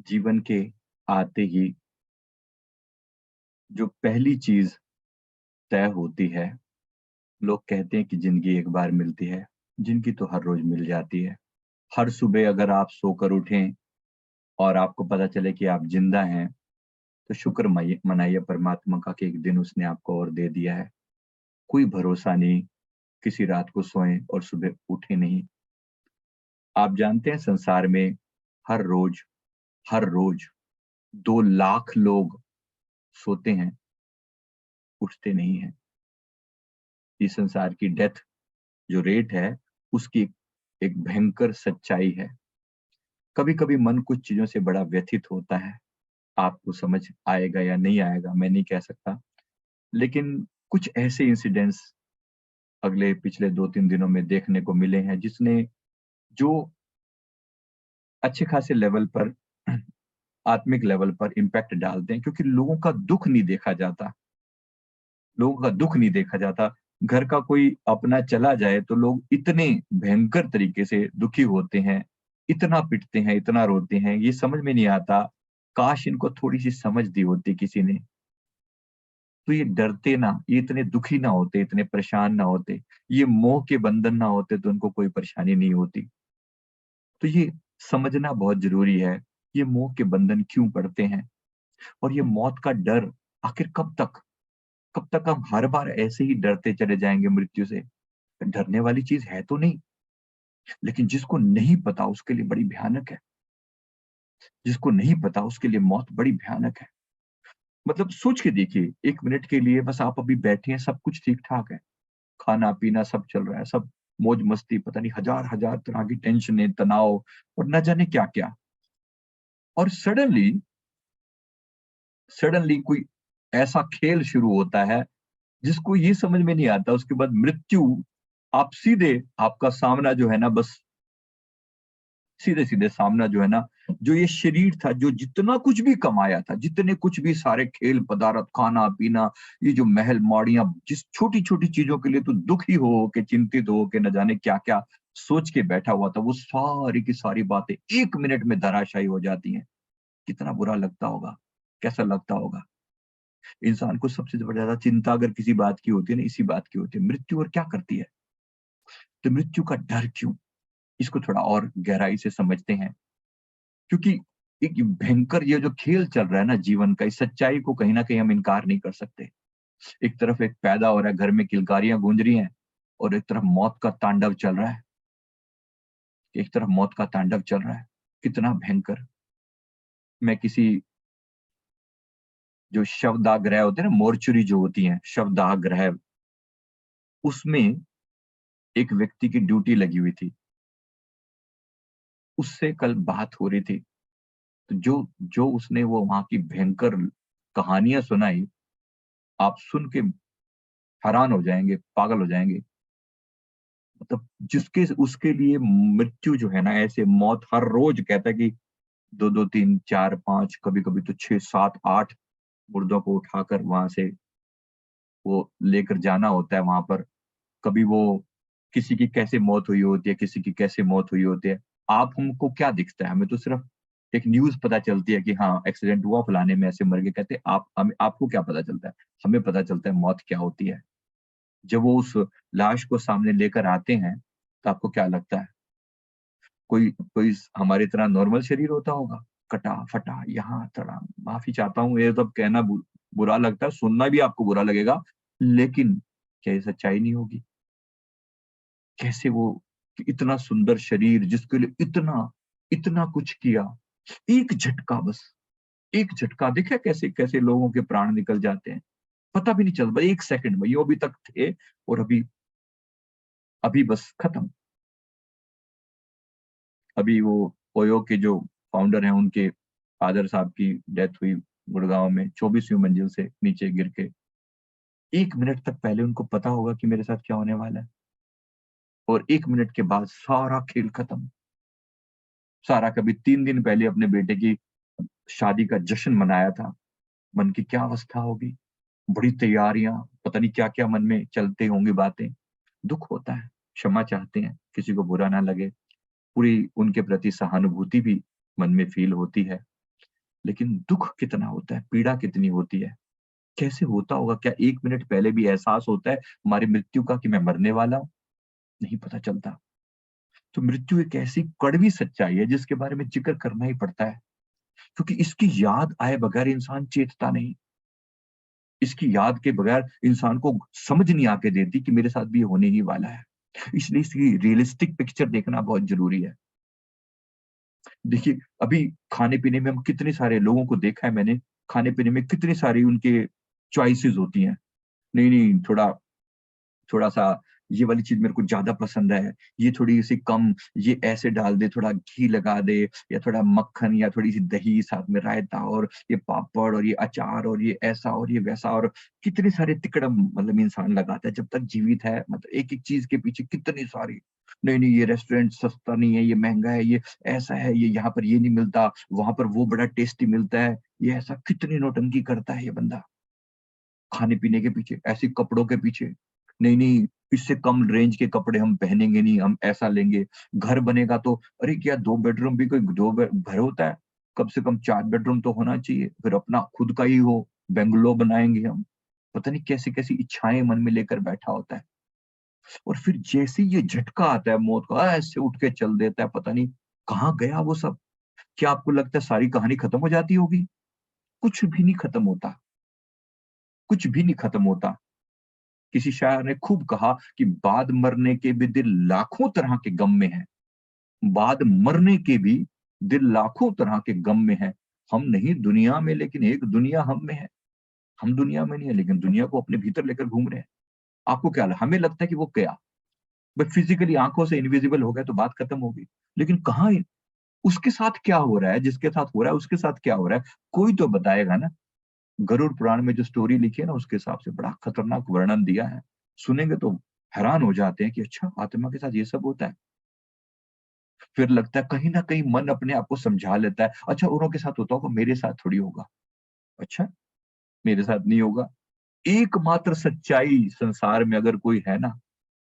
जीवन के आते ही जो पहली चीज तय होती है, लोग कहते हैं कि जिंदगी एक बार मिलती है। जिंदगी तो हर रोज मिल जाती है। हर सुबह अगर आप सोकर उठें और आपको पता चले कि आप जिंदा हैं, तो शुक्र मनाइए परमात्मा का कि एक दिन उसने आपको और दे दिया है। कोई भरोसा नहीं, किसी रात को सोएं और सुबह उठे नहीं। आप जानते हैं संसार में हर रोज 2 लाख लोग सोते हैं, उठते नहीं हैं। इस संसार की डेथ जो रेट है, उसकी एक भयंकर सच्चाई है। कभी कभी मन कुछ चीजों से बड़ा व्यथित होता है। आपको समझ आएगा या नहीं आएगा मैं नहीं कह सकता, लेकिन कुछ ऐसे इंसिडेंट्स अगले पिछले 2-3 दिनों में देखने को मिले हैं, जिसने जो अच्छे खासे लेवल पर आत्मिक लेवल पर इम्पैक्ट डालते हैं, क्योंकि लोगों का दुख नहीं देखा जाता। घर का कोई अपना चला जाए तो लोग इतने भयंकर तरीके से दुखी होते हैं, इतना पिटते हैं, इतना रोते हैं, ये समझ में नहीं आता। काश इनको थोड़ी-सी समझ दी होती किसी ने, तो ये डरते ना, ये इतने दुखी ना होते, इतने परेशान ना होते, ये मोह के बंधन ना होते तो उनको कोई परेशानी नहीं होती। तो ये समझना बहुत ज़रूरी है, ये मोह के बंधन क्यों पड़ते हैं और ये मौत का डर आखिर कब तक? कब तक हम हर बार ऐसे ही डरते चले जाएँगे मृत्यु से? डरने वाली चीज़ है तो नहीं, लेकिन जिसको नहीं पता उसके लिए बड़ी भयानक है। जिसको नहीं पता उसके लिए मौत बड़ी भयानक है। मतलब सोच के देखिए, 1 मिनट के लिए बस आप अभी बैठे हैं, सब कुछ ठीक-ठाक है। खाना-पीना सब चल रहा है, सब मौज-मस्ती, पता नहीं हज़ार-हज़ार तरह की टेंशनें, तनाव और न जाने क्या-क्या। और सडनली कोई ऐसा खेल शुरू होता है, जिसको ये समझ में नहीं आता, उसके बाद मृत्यु आप सीधे आपका सामना जो है ना, बस सीधे-सीधे सामना जो है ना, जो ये शरीर था, जो जितना कुछ भी कमाया था, जितने कुछ भी सारे खेल पदार्थ, खाना-पीना, ये जो महल-माड़ियाँ, जिस छोटी-छोटी चीज़ों के लिए तो दुखी हो के, चिंतित हो के, न जाने क्या-क्या सोच के बैठा हुआ था, वो सारी की सारी बातें 1 मिनट में धराशायी हो जाती हैं। कितना बुरा लगता होगा, कैसा लगता होगा? इंसान को सबसे ज़्यादा चिंता अगर किसी बात की होती है ना, इसी बात की होती है, मृत्यु और क्या करती है? तो मृत्यु का डर क्यों? इसको थोड़ा और गहराई से समझते हैं। क्योंकि एक भयंकर ये जो खेल चल रहा है ना जीवन का, इस सच्चाई को कहीं न कहीं हम इनकार नहीं कर सकते। एक तरफ एक पैदा हो रहा है, घर में किलकारियाँ गूंज रही हैं और एक तरफ मौत का तांडव चल रहा है। एक तरफ मौत का तांडव चल रहा है। कितना भयंकर! मैं किसी जो शवदाह गृह होते हैं ना, मोर्चरी जो होती हैं, शवदाह गृह, उसमें एक व्यक्ति की ड्यूटी लगी हुई थी। उससे कल बात हो रही थी। तो जो जो उसने वो वहाँ की भयंकर कहानियाँ सुनाई, आप सुन के हैरान हो जाएँगे, पागल हो जाएँगे। मतलब जिसके उसके लिए मृत्यु जो है ना, ऐसे मौत हर रोज कहता है कि 2-2, 3, 4, 5, कभी-कभी तो 6, 7, 8 मुर्दों को उठाकर वहाँ से वो लेकर जाना होता है वहाँ पर। कभी वो किसी की कैसे मौत हुई होती है, किसी की कैसे मौत हुई होती है। आप हमको क्या दिखता है? हमें तो सिर्फ़ एक न्यूज़ पता चलती है कि हाँ, एक्सीडेंट हुआ, फलाने में ऐसे मर गए। कहते हैं आप हमें आपको क्या पता चलता है? हमें पता चलता है मौत क्या होती है। जब वो उस लाश को सामने लेकर आते हैं, तो आपको क्या लगता है? कोई कोई हमारी तरह नॉर्मल शरीर होता होगा? कटा-फटा, यहाँ तड़ा, माफ़ी चाहता हूँ, ये सब कहना बुरा लगता है, सुनना भी आपको बुरा लगेगा, लेकिन क्या ये सच्चाई नहीं होगी? कैसे वो कि इतना सुंदर शरीर जिसके लिए इतना, इतना कुछ किया, एक झटका बस, एक झटका देखा कैसे कैसे लोगों के प्राण निकल जाते हैं। पता भी नहीं चलता, 1 सेकंड में, यूँ अभी तक थे और अभी अभी बस खत्म। अभी वो ओयो के जो फाउंडर हैं, उनके फादर साहब की डेथ हुई गुड़गाँव में, 24वीं मंजिल से नीचे गिर के। 1 मिनट तक पहले उनको पता होगा कि मेरे साथ क्या होने वाला है, और 1 मिनट के बाद सारा खेल खत्म। सारा कभी 3 दिन पहले अपने बेटे की शादी का जश्न मनाया था, मन की क्या अवस्था होगी? बड़ी तैयारियाँ, पता नहीं क्या-क्या मन में चलते होंगी बातें। दुःख होता है, क्षमा चाहते हैं, किसी को बुरा ना लगे। पूरी उनके प्रति सहानुभूति भी मन में फ़ील होती है। लेकिन दुख कितना होता है, पीड़ा कितनी होती है, कैसे होता होगा? क्या 1 मिनट पहले भी एहसास होता है हमारी मृत्यु का कि मैं मरने वाला हूँ? नहीं पता चलता। तो मृत्यु एक ऐसी कड़वी सच्चाई है जिसके बारे में ज़िक्र करना ही पड़ता है, क्योंकि इसकी याद आए बगैर इंसान चेतता नहीं। इसकी याद के बगैर इंसान को समझ नहीं आके देती कि मेरे साथ भी ये होने ही वाला है। इसलिए इसकी रियलिस्टिक पिक्चर देखना बहुत ज़रूरी है। देखिए, अभी खाने-पीने में हम कितने सारे लोगों को देखा है मैंने, खाने-पीने में कितनी सारी उनके चॉइसेस होती हैं। नहीं, नहीं, थोड़ा-सा ये वाली चीज़ मेरे को ज़्यादा पसंद है, ये थोड़ी-सी कम, ये ऐसे डाल दे, थोड़ा घी लगा दे या थोड़ा मक्खन या थोड़ी-सी दही, साथ में रायता और ये पापड़ और ये अचार और ये ऐसा और ये वैसा और कितने सारे तिकड़म मतलब इंसान लगाता है जब तक जीवित है। मतलब एक-एक चीज़ के पीछे कितनी सारी, नहीं, नहीं, ये रेस्टोरेंट सस्ता नहीं है, ये महँगा है, ये ऐसा है, ये यहाँ पर ये नहीं मिलता, वहाँ पर वो बड़ा टेस्टी मिलता है। ये ऐसा कितनी नौटंकी करता है ये बंदा। खाने-पीने के पीछे, ऐसे कपड़ों के पीछे। नहीं, नहीं, इससे कम रेंज के कपड़े हम पहनेंगे नहीं, हम ऐसा लेंगे। घर बनेगा तो अरे क्या 2 बेडरूम भी कोई 2 बे घर होता है? कम से कम 4 बेडरूम तो होना चाहिए। फिर अपना खुद का ही हो, बंगलो बनाएँगे हम। पता नहीं कैसी-कैसी इच्छाएँ मन में लेकर बैठा होता है। और फिर जैसे ही ये झटका आता है मौत का, ऐसे उठ के चल देता है, पता नहीं कहाँ गया वो सब? क्या आपको लगता है सारी कहानी खत्म हो जाती होगी? कुछ भी नहीं खत्म होता, कुछ भी नहीं खत्म होता। किसी शायर ने खूब कहा कि बाद मरने के भी दिल लाखों तरह के गम में है। बाद मरने के भी दिल लाखों तरह के गम में है। हम नहीं दुनिया में लेकिन एक दुनिया हम में है। हम दुनिया में नहीं है लेकिन दुनिया को अपने भीतर लेकर घूम रहे हैं। आपको क्या हमें लगता है कि वो गया, बट फिजिकली आँखों से इनविजिबल हो गया तो बात खत्म हो गई। लेकिन कहाँ है? उसके साथ क्या हो रहा है? जिसके साथ हो रहा है उसके साथ क्या हो रहा है? कोई तो बताएगा ना। गरुड़ पुराण में जो स्टोरी लिखी है ना उसके हिसाब से बड़ा खतरनाक वर्णन दिया है। सुनेंगे तो हैरान हो जाते हैं कि अच्छा आत्मा के साथ ये सब होता है। फिर लगता है कहीं न कहीं मन अपने आप को समझा लेता है, अच्छा औरों के साथ होता होगा मेरे साथ थोड़ी होगा। अच्छा, मेरे साथ नहीं होगा। एकमात्र सच्चाई संसार में अगर कोई है ना,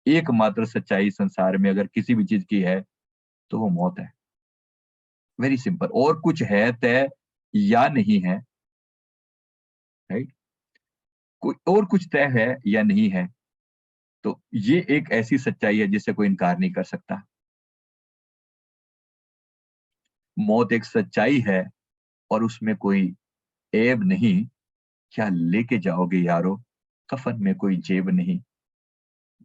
एकमात्र सच्चाई संसार में अगर किसी भी चीज़ की है, तो वो मौत है। Very simple. और कुछ है तय या नहीं है, राइट? कोई और कुछ तय है या नहीं है, तो ये एक ऐसी सच्चाई है जिसे कोई इनकार नहीं कर सकता। मौत एक सच्चाई है और उसमें कोई ऐब नहीं, क्या लेके जाओगे यारो, कफ़न में कोई जेब नहीं।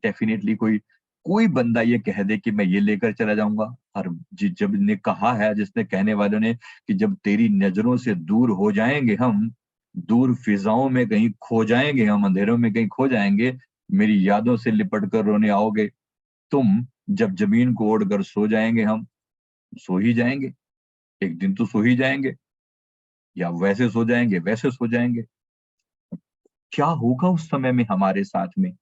डेफ़िनेटली कोई कोई बंदा ये कह दे कि मैं ये लेकर चला जाऊँगा और जि जब ने कहा है जिसने कहने वालों ने कि जब तेरी नज़रों से दूर हो जाएँगे हम, दूर फ़िज़ाओं में कहीं खो जाएँगे हम, अंधेरों में कहीं खो जाएँगे, मेरी यादों से लिपट कर रोने आओगे तुम, जब ज़मीन को ओढ़ कर सो जाएँगे हम, सो ही जाएँगे, एक दिन तो सो ही जाएँगे, या वैसे सो जाएँगे, वैसे सो जाएँगे। क्या होगा उस समय में हमारे साथ में?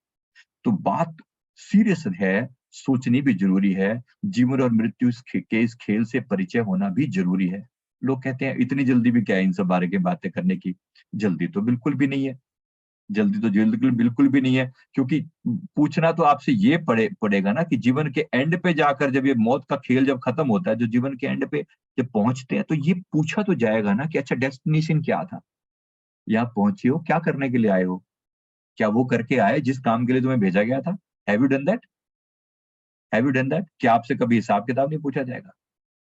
तो बात सीरियस है, सोचनी भी ज़रूरी है। जीवन और मृत्यु इस खेल से परिचय होना भी ज़रूरी है। लोग कहते हैं इतनी जल्दी भी क्या है इन सब बारे की बातें करने की? जल्दी तो बिल्कुल भी नहीं है। जल्दी तो बिल्कुल बिल्कुल भी नहीं है, क्योंकि पूछना तो आपसे ये पड़ेगा ना कि जीवन के एंड पे जाकर जब ये मौत का खेल जब खत्म होता है, जो जीवन के एंड पे जब पहुँचते हैं, तो ये पूछा तो जाएगा ना कि अच्छा डेस्टिनेशन क्या था? यहाँ पहुँचे हो, क्या करने के लिए आए हो? क्या वो करके आए जिस काम के लिए तुम्हें भेजा गया था? Have you done that? Have you done that? क्या आपसे कभी हिसाब-किताब नहीं पूछा जाएगा?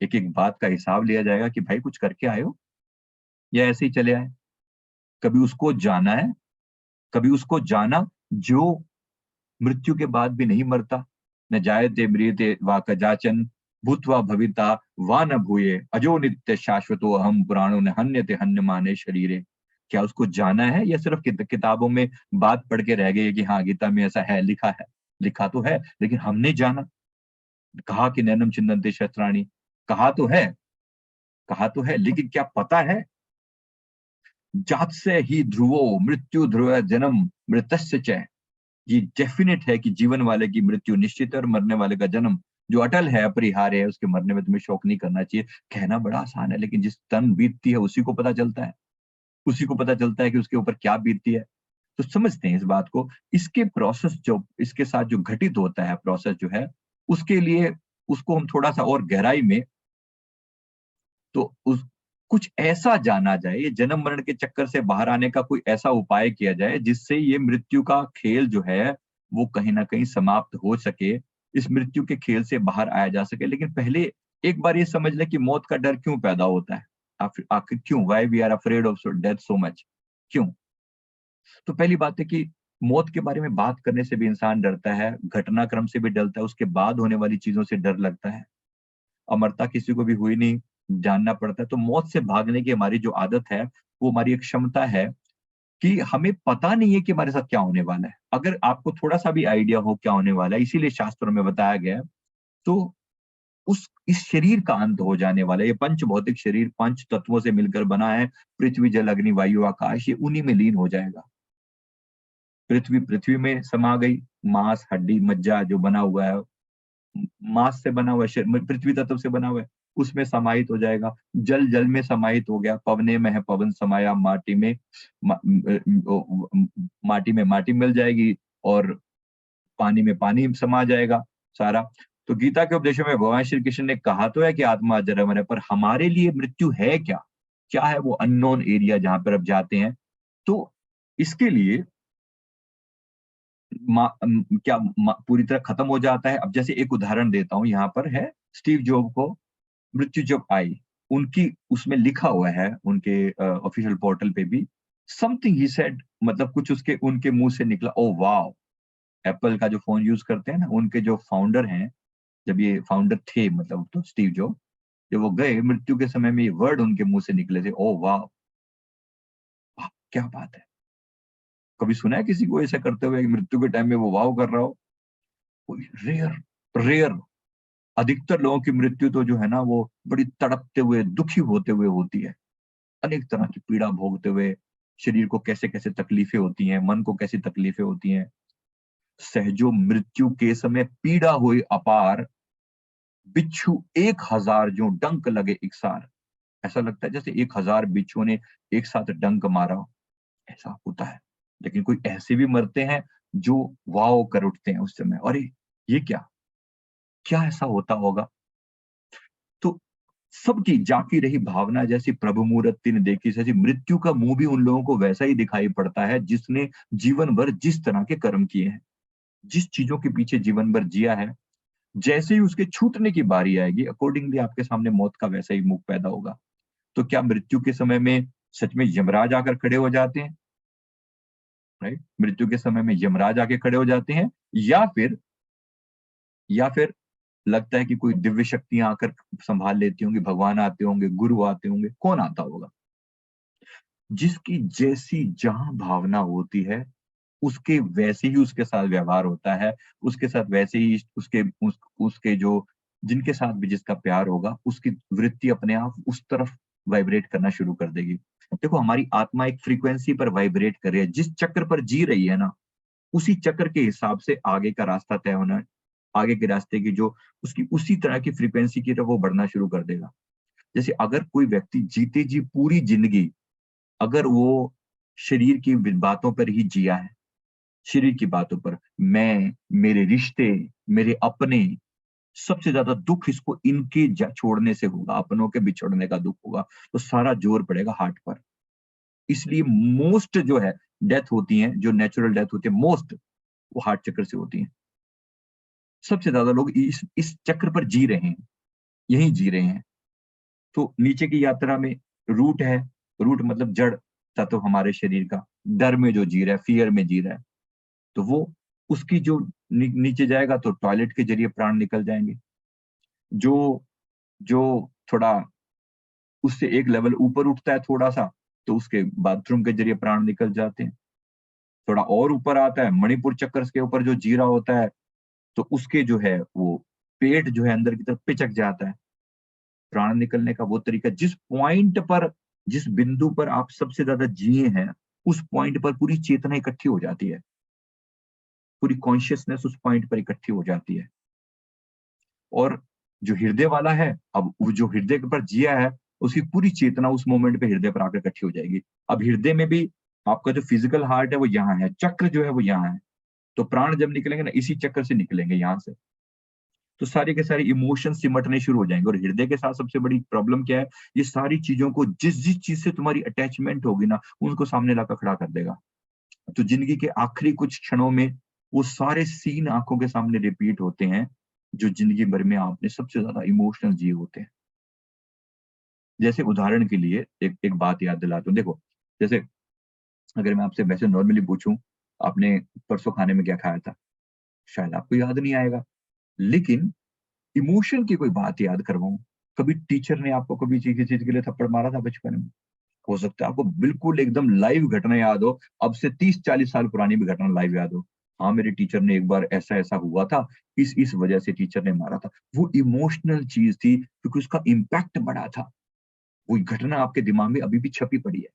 एक-एक बात का हिसाब लिया जाएगा कि भाई कुछ करके आए हो या ऐसे ही चले आए? कभी उसको जाना है, कभी उसको जाना जो मृत्यु के बाद भी नहीं मरता। न जायते म्रियते वा कदाचन भूत्वा भविता वा न भूये अजो नित्य शाश्वतो अहं पुराणो न हन्यते हन्यमाने शरीरे। क्या उसको जाना है या सिर्फ किताबों में बात पढ़ के रह गई है कि हाँ, गीता में ऐसा है, लिखा है। लिखा तो है, लेकिन हमने जाना, कहा कि नैनम छिन्दन्ते शस्त्राणि, कहा तो है, कहा तो है, लेकिन क्या पता है? जात से ही ध्रुवो मृत्यु ध्रुव जन्म मृतस्य च। ये डेफिनिट है कि जीवन वाले की मृत्यु निश्चित है और मरने वाले का जन्म जो अटल है, अपरिहार्य है, उसके मरने में तुम्हें शोक नहीं करना चाहिए। कहना बड़ा आसान है, लेकिन जिस तन बीतती है उसी को पता चलता है। उसी को पता चलता है कि उसके ऊपर क्या बीतती है। तो समझते हैं इस बात को। इसके प्रोसेस जो इसके साथ जो घटित होता है प्रोसेस जो है, उसके लिए उसको हम थोड़ा-सा और गहराई में तो कुछ ऐसा जाना जाए, ये जन्म मरण के चक्कर से बाहर आने का कोई ऐसा उपाय किया जाए जिससे ये मृत्यु का खेल जो है वो कहीं ना कहीं समाप्त हो सके, इस मृत्यु के खेल से बाहर आया जा सके। लेकिन पहले एक बार ये समझ ले कि मौत का डर क्यों पैदा होता है, आखिर क्यों, why we are afraid of death so much, क्यों? तो पहली बात है कि मौत के बारे में बात करने से भी इंसान डरता है, घटनाक्रम से भी डरता है, उसके बाद होने वाली चीजों से डर लगता है। अमरता किसी को भी हुई नहीं, जानना पड़ता है। तो मौत से भागने की हमारी जो आदत है, वो हमारी एक क्षमता है कि हमें पता नहीं है कि हमारे साथ क्या होने वाला है। अगर आपको थोड़ा-सा भी आइडिया हो क्या होने वाला है, इसीलिए शास्त्रों में बताया गया है, तो उस इस शरीर का अंत हो जाने वाला है। ये पंच भौतिक शरीर 5 तत्वों से मिलकर बना है। पृथ्वी, जल, अग्नि, वायु, आकाश, ये उन्हीं में लीन हो जाएगा। पृथ्वी, पृथ्वी में समा गई, मांस, हड्डी, मज्जा जो बना हुआ है, मांस से बना हुआ पृथ्वी तत्व से बना हुआ है, उसमें समाहित हो जाएगा। जल, जल में समाहित हो गया। पवने में है पवन समाया, माटी में माटी में माटी मिल जाएगी, और पानी में पानी समा जाएगा सारा। तो गीता के उपदेशों में भगवान श्री कृष्ण ने कहा तो है कि आत्मा अजर अमर है, पर हमारे लिए मृत्यु है क्या? क्या है वो अननोन एरिया जहां पर अब जाते हैं? तो इसके लिए क्या पूरी तरह खत्म हो जाता है? अब जैसे एक उदाहरण देता हूँ, यहाँ पर है स्टीव जॉब को मृत्यु जब आई, उनकी उसमें लिखा हुआ है उनके ऑफिशियल पोर्टल पे भी, समथिंग ही सेड, मतलब कुछ उसके उनके मुंह से निकला, ओ वाओ! एप्पल का जो फ़ोन यूज़ करते हैं ना, उनके जो फाउंडर हैं, जब ये फाउंडर थे मतलब तो स्टीव जॉब, जब वो गए मृत्यु के समय में ये वर्ड उनके मुँह से निकले थे, ओह वाओ! वाह! क्या बात है! कभी सुना है किसी को ऐसा करते हुए कि मृत्यु के टाइम में वो वाओ कर रहा हो? कोई रेयर रेयर अधिकतर लोगों की मृत्यु तो जो है ना वो बड़ी तड़पते हुए, दुखी होते हुए होती है। अनेक तरह की पीड़ा भोगते हुए, शरीर को कैसे-कैसे तकलीफें होती हैं, मन को कैसी तकलीफें होती हैं। सहजो मृत्यु के समय पीड़ा हुई अपार, बिच्छू 1000 ज्यों डंक लगे इकसार। ऐसा लगता है जैसे 1000 बिच्छुओं ने एक साथ डंक मारा हो, ऐसा होता है। लेकिन कोई ऐसे भी मरते हैं जो वॉव कर उठते हैं उस समय, अरे! ये क्या? क्या ऐसा होता होगा? तो सबकी जाकी रही भावना जैसी प्रभु मूरति ने देखी सजी, मृत्यु का मुंह भी उन लोगों को वैसा ही दिखाई पड़ता है जिसने जीवन भर जिस तरह के कर्म किए हैं, जिस चीजों के पीछे जीवन भर जिया है, जैसे ही उसके छूटने की बारी आएगी, अकॉर्डिंगली आपके सामने मौत का वैसा ही मुख पैदा होगा। तो क्या मृत्यु के समय में सच में यमराज आकर खड़े हो जाते हैं? राइट? मृत्यु के समय में यमराज आके खड़े हो जाते हैं, या फिर या फिर लगता है कि कोई दिव्य शक्तियां आकर संभाल लेती होंगी, भगवान आते होंगे, गुरु आते होंगे, कौन आता होगा? जिसकी जैसी जहाँ भावना होती है, उसके वैसे ही उसके साथ व्यवहार होता है, उसके साथ वैसे ही उसके जो जिनके साथ भी जिसका प्यार होगा, उसकी वृत्ति अपने आप उस तरफ वाइब्रेट करना शुरू कर देगी। देखो हमारी आत्मा एक फ्रीक्वेंसी पर वाइब्रेट कर रही है, जिस चक्र पर जी रही है ना, उसी चक्र के हिसाब से आगे का रास्ता तय होना है। आगे के रास्ते की जो उसकी उसी तरह की फ्रीक्वेंसी की तरफ वो बढ़ना शुरू कर देगा। जैसे अगर कोई व्यक्ति जीते जी पूरी जिंदगी, अगर वो शरीर की बातों पर ही जिया है, शरीर की बातों पर, मैं, मेरे रिश्ते, मेरे अपने, सबसे ज्यादा दुख इसको इनके छोड़ने से होगा, अपनों के बिछड़ने का दुख होगा, तो सारा जोर पड़ेगा हार्ट पर। इसलिए मोस्ट जो है डेथ होती है, जो नेचुरल डेथ होती है मोस्ट, वो हार्ट चक्र से होती है। सबसे ज्यादा लोग इस चक्र पर जी रहे हैं, यहीं जी रहे हैं। तो नीचे की यात्रा में रूट है, रूट मतलब जड़ तत्व हमारे शरीर का, डर में जो जी रहा है, फियर में जी रहा है, तो वो उसकी जो नीचे जाएगा तो टॉयलेट के जरिए प्राण निकल जाएंगे। जो जो थोड़ा उससे एक लेवल ऊपर उठता है थोड़ा सा, तो उसके बाथरूम के जरिए प्राण निकल जाते हैं। थोड़ा और ऊपर आता है, मणिपुर चक्र के ऊपर जो जीरा होता है, तो उसके जो है वो पेट जो है अंदर की तरफ पिचक जाता है। प्राण निकलने का वो तरीका, जिस पॉइंट पर, जिस बिंदु पर आप सबसे ज्यादा जिए हैं, उस पॉइंट पर पूरी चेतना इकट्ठी हो जाती है, पूरी कॉन्शियसनेस उस पॉइंट पर इकट्ठी हो जाती है। और जो हृदय वाला है, अब वो जो हृदय के पर जिया है, उसकी पूरी चेतना उस मोमेंट पे हृदय पर आकर इकट्ठी हो जाएगी। अब हृदय में भी आपका जो फिजिकल हार्ट है वो यहाँ है, चक्र जो है वो यहाँ है, तो प्राण जब निकलेंगे ना, इसी चक्र से निकलेंगे यहाँ से। तो सारे के सारे इमोशन सिमटने शुरू हो जाएंगे। और हृदय के साथ सबसे बड़ी प्रॉब्लम क्या है, ये सारी चीजों को, जिस जिस चीज से तुम्हारी अटैचमेंट होगी ना, उनको सामने लाकर खड़ा कर देगा। तो जिंदगी के आखिरी कुछ क्षणों में वो सारे सीन आंखों के सामने रिपीट होते हैं, जो जिंदगी भर में आपने सबसे ज्यादा इमोशनल जिए होते हैं। जैसे उदाहरण के लिए एक एक बात याद दिलाता हूँ, देखो, जैसे अगर मैं आपसे वैसे नॉर्मली पूछूं, आपने परसों खाने में क्या खाया था, शायद आपको याद नहीं आएगा। लेकिन इमोशन की कोई बात याद करवाऊं, कभी टीचर ने आपको कभी किसी चीज के लिए थप्पड़ मारा था बचपन में? हो सकता है आपको बिल्कुल एकदम लाइव घटना याद हो, अब से 30-40 साल पुरानी भी घटना लाइव याद हो। हाँ, मेरे टीचर ने एक बार ऐसा ऐसा हुआ था, इस वजह से टीचर ने मारा था। वो इमोशनल चीज थी क्योंकि उसका इम्पैक्ट बड़ा था। वो घटना आपके दिमाग में अभी भी छपी पड़ी है।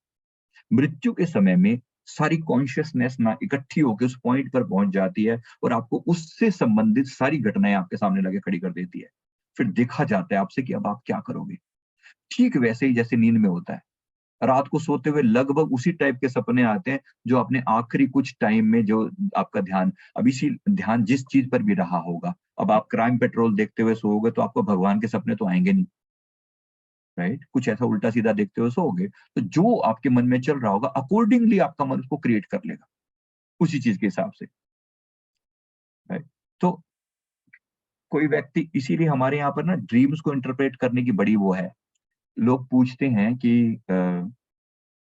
मृत्यु के समय में सारी कॉन्शियसनेस ना इकट्ठी होकर उस पॉइंट पर पहुंच जाती है और आपको उससे संबंधित सारी घटनाएं आपके सामने लाके खड़ी कर देती है। फिर देखा जाता है आपसे कि अब आप क्या करोगे। ठीक वैसे ही जैसे नींद में होता है, रात को सोते हुए लगभग उसी टाइप के सपने आते हैं जो आपने आखिरी कुछ टाइम में, जो आपका ध्यान, अब इसी ध्यान जिस चीज पर भी रहा होगा, अब आप क्राइम पेट्रोल देखते हुए सोओगे तो आपको भगवान के सपने तो आएंगे नहीं, राइट? कुछ ऐसा उल्टा सीधा देखते हुए सोओगे, तो जो आपके मन में चल रहा होगा अकॉर्डिंगली आपका मन उसको क्रिएट कर लेगा, उसी चीज के हिसाब से, राइट? तो कोई व्यक्ति, इसीलिए हमारे यहाँ पर ना ड्रीम्स को इंटरप्रेट करने की बड़ी वो है। लोग पूछते हैं कि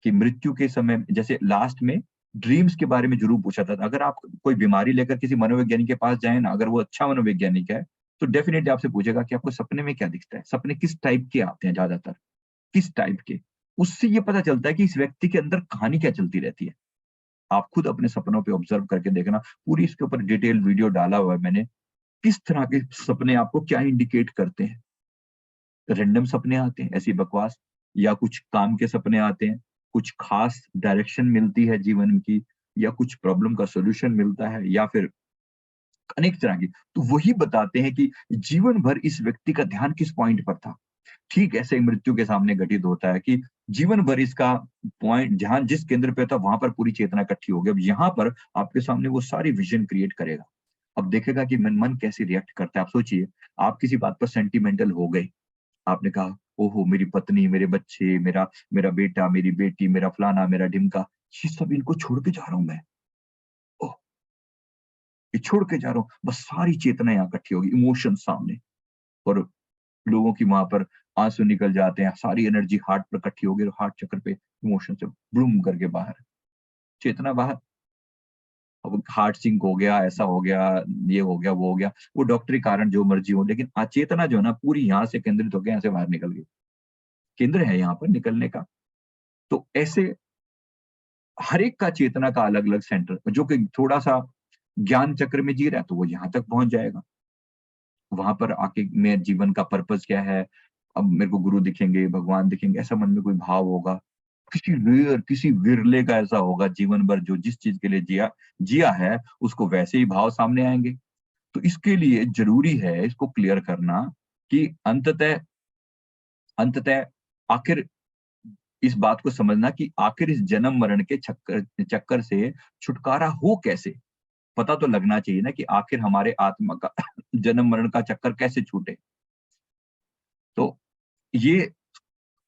मृत्यु के समय, जैसे लास्ट में ड्रीम्स के बारे में ज़रूर पूछा था। अगर आप कोई बीमारी लेकर किसी मनोवैज्ञानिक के पास जाएँ ना, अगर वो अच्छा मनोवैज्ञानिक है, तो डेफिनिटली आपसे पूछेगा कि आपको सपने में क्या दिखता है? सपने किस टाइप के आते हैं ज़्यादातर? किस टाइप के? उससे ये पता चलता है कि इस व्यक्ति के अंदर कहानी क्या चलती रहती है। आप खुद अपने सपनों पे ऑब्ज़र्व करके देखना, पूरी इसके ऊपर डिटेल वीडियो डाला हुआ है मैंने, किस तरह के सपने आपको क्या इंडिकेट करते हैं। रैंडम सपने आते हैं, ऐसी बकवास, या कुछ काम के सपने आते हैं, कुछ खास डायरेक्शन मिलती है जीवन की, या कुछ प्रॉब्लम का सॉल्यूशन मिलता है, या फिर अनेक तरह की। तो वही बताते हैं कि जीवन भर इस व्यक्ति का ध्यान किस पॉइंट पर था। ठीक ऐसे ही मृत्यु के सामने घटित होता है कि जीवन भर इसका पॉइंट, ध्यान जिस केंद्र पे था वहां पर पूरी चेतना इकट्ठी होगी। अब यहाँ पर आपके सामने वो सारी विजन क्रिएट करेगा। अब देखेगा कि मन मन कैसे रिएक्ट करता है। आप सोचिए, आप किसी बात पर सेंटिमेंटल हो गए, आपने कहा, ओहो! मेरी पत्नी, मेरे बच्चे, मेरा मेरा बेटा, मेरी बेटी, मेरा फलाना, मेरा ढिमका, ये सब इनको छोड़ के जा रहा हूँ मैं। ओह! ये छोड़ के जा रहा हूँ। बस सारी चेतना यहाँ इकट्ठी होगी, इमोशन सामने, और लोगों की वहाँ पर आँसू निकल जाते हैं, सारी एनर्जी हार्ट पर इकट्ठी होगी और हार्ट चक्र पे इमोशन से ब्लूम करके बाहर, चेतना बाहर। अब हार्ट सिंक हो गया, ऐसा हो गया, ये हो गया, वो हो गया, वो डॉक्टरी कारण जो मर्ज़ी हो, लेकिन चेतना जो है ना पूरी यहाँ से केंद्रित होके यहाँ से बाहर निकल गई। केंद्र है यहाँ पर निकलने का। तो ऐसे हर एक का चेतना का अलग-अलग सेंटर, जो कि थोड़ा-सा ज्ञान चक्र में जी रहा है, तो वो यहाँ तक पहुँच जाएगा। वहाँ पर आके मेरे जीवन का पर्पस क्या है? अब मेरे को गुरु दिखेंगे, भगवान दिखेंगे, ऐसा मन में कोई भाव होगा। किसी विरले का ऐसा होगा जीवन भर, जो जिस चीज़ के लिए जिया जिया है, उसको वैसे ही भाव सामने आएँगे। तो इसके लिए ज़रूरी है इसको क्लियर करना कि अंततः अंततः आखिर इस बात को समझना कि आखिर इस जन्म-मरण के चक्कर चक्कर से छुटकारा हो कैसे? पता तो लगना चाहिए ना कि आखिर हमारे आत्मा का जन्म-मरण का चक्कर कैसे छूटे? तो ये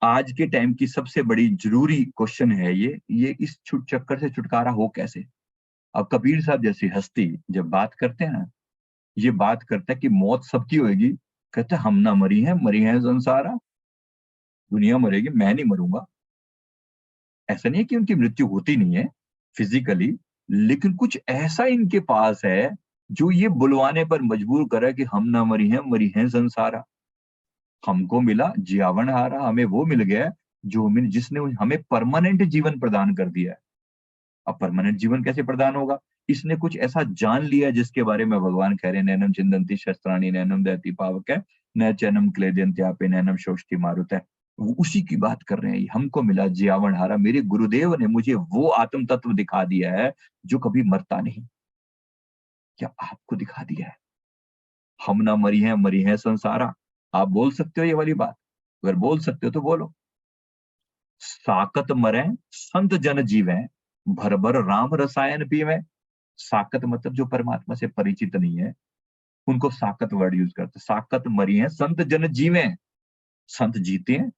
आज के टाइम की सबसे बड़ी ज़रूरी क्वेश्चन है ये इस चक्कर से छुटकारा हो कैसे? अब कबीर साहब जैसी हस्ती जब बात करते हैं ना, ये बात करते हैं कि मौत सबकी होएगी, कहते हैं हम ना मरी हैं संसारा, दुनिया मरेगी, मैं नहीं मरूँगा। ऐसा नहीं है कि उनकी मृत्यु होती नहीं है फिजिकली, लेकिन कुछ ऐसा इनके पास है जो ये बुलवाने पर मजबूर करे कि हम ना मरी हैं संसारा। हमको मिला जियावन हारा, हमें वो मिल गया है जो हमें, जिसने हमें परमानेंट जीवन प्रदान कर दिया है। अब परमानेंट जीवन कैसे प्रदान होगा? इसने कुछ ऐसा जान लिया है जिसके बारे में भगवान कह रहे हैं, नैनम छिन्दन्ति शस्त्राणि नैनम दहति पावकः न चैनम क्लेदयन्त्यापि नैनम शोषति मारुतः। वो उसी की बात कर रहे हैं। हमको मिला जीवावन हारा, मेरे गुरुदेव ने मुझे वो आत्म तत्व दिखा दिया है जो कभी मरता नहीं। क्या आपको दिखा दिया है? हम ना मरी हैं संसारा। आप बोल सकते हो ये वाली बात? अगर बोल सकते हो तो बोलो। साकत मरै संत जन जीवै, भर भर राम रसायन पीवै। साकत मतलब जो परमात्मा से परिचित नहीं है, उनको साकत वर्ड यूज करते, साकत मरी है संत जन जीवे, संत जीते हैं,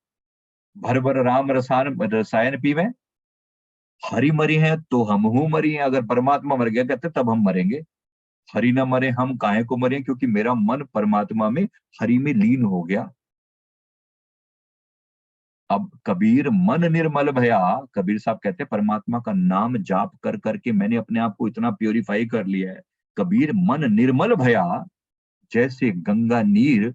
भर भर राम रसायन पीवे, हरि मरी है तो हम हूं मरी है। अगर परमात्मा मर गया कहते तब हम मरेंगे, हरि ना मरे हम काहे को मरे, क्योंकि मेरा मन परमात्मा में हरि में लीन हो गया। अब कबीर मन निर्मल भया, कबीर साहब कहते हैं परमात्मा का नाम जाप कर करके मैंने अपने आप को इतना प्योरीफाई कर लिया है। कबीर मन निर्मल भया, जैसे गंगा नीर,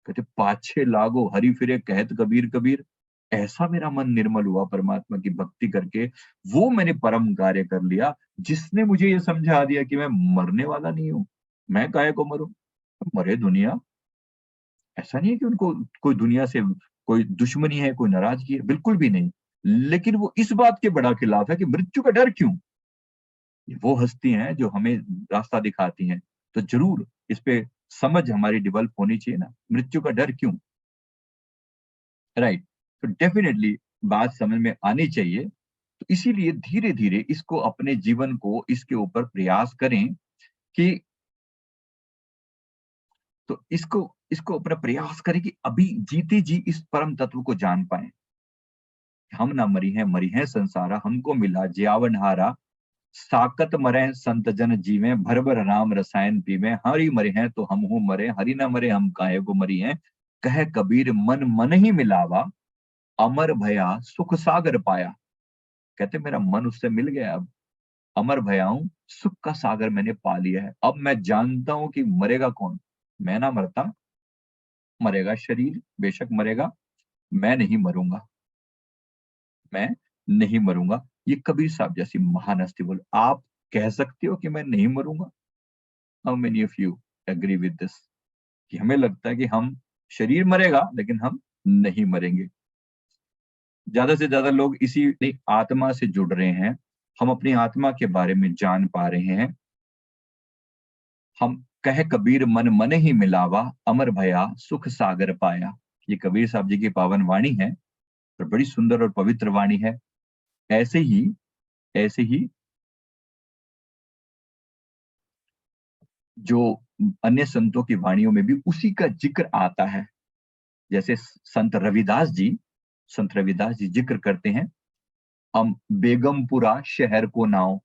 कहते पाछे लागो हरि फिरे कहत कबीर कबीर। ऐसा मेरा मन निर्मल हुआ परमात्मा की भक्ति करके, वो मैंने परम कार्य कर लिया, जिसने मुझे ये समझा दिया कि मैं मरने वाला नहीं हूं। मैं काहे को मरूं, मरे दुनिया। ऐसा नहीं है कि उनको कोई दुनिया से कोई दुश्मनी है, कोई नाराजगी है, बिल्कुल भी नहीं। लेकिन वो इस बात के बड़ा खिलाफ है कि मृत्यु का डर क्यों। वो हस्ती हैं जो हमें रास्ता दिखाती हैं, तो जरूर इस पे समझ हमारी डेवलप होनी चाहिए ना, मृत्यु का डर क्यों, राइट। तो डेफिनेटली बात समझ में आनी चाहिए। तो इसीलिए धीरे धीरे इसको अपने जीवन को इसके ऊपर प्रयास करें कि, तो इसको इसको अपना प्रयास करें कि अभी जीते जी इस परम तत्व को जान पाए। हम ना मरी है संसारा, हमको मिला ज्यावन हारा, साकत मरे संत जन जीवे, भर भर राम रसायन पीवे, हरि मरे हैं तो हम हूं मरे, हरि ना मरे हम काहे को मरी हैं। कह कबीर मन मन ही मिलावा, अमर भया सुख सागर पाया। कहते मेरा मन उससे मिल गया, अब अमर भया हूं, सुख का सागर मैंने पा लिया है। अब मैं जानता हूं कि मरेगा कौन, मैं ना मरता, मरेगा शरीर, बेशक मरेगा, मैं नहीं मरूंगा, मैं नहीं मरूंगा। ये कबीर साहब जैसी महान हस्ती बोले। आप कह सकते हो कि मैं नहीं मरूंगा? How many of you agree with this, कि हमें लगता है कि हम, शरीर मरेगा लेकिन हम नहीं मरेंगे। ज्यादा से ज्यादा लोग इसी अपनी आत्मा से जुड़ रहे हैं, हम अपनी आत्मा के बारे में जान पा रहे हैं। हम कह कबीर मन मन ही मिलावा, अमर भया सुख सागर पाया। ये कबीर साहब जी की पावन वाणी है, और बड़ी सुंदर और पवित्र वाणी है। ऐसे ही, ऐसे ही जो अन्य संतों की वाणियों में भी उसी का जिक्र आता है। जैसे संत रविदास जी जिक्र करते हैं, हम बेगमपुरा शहर को नाओ,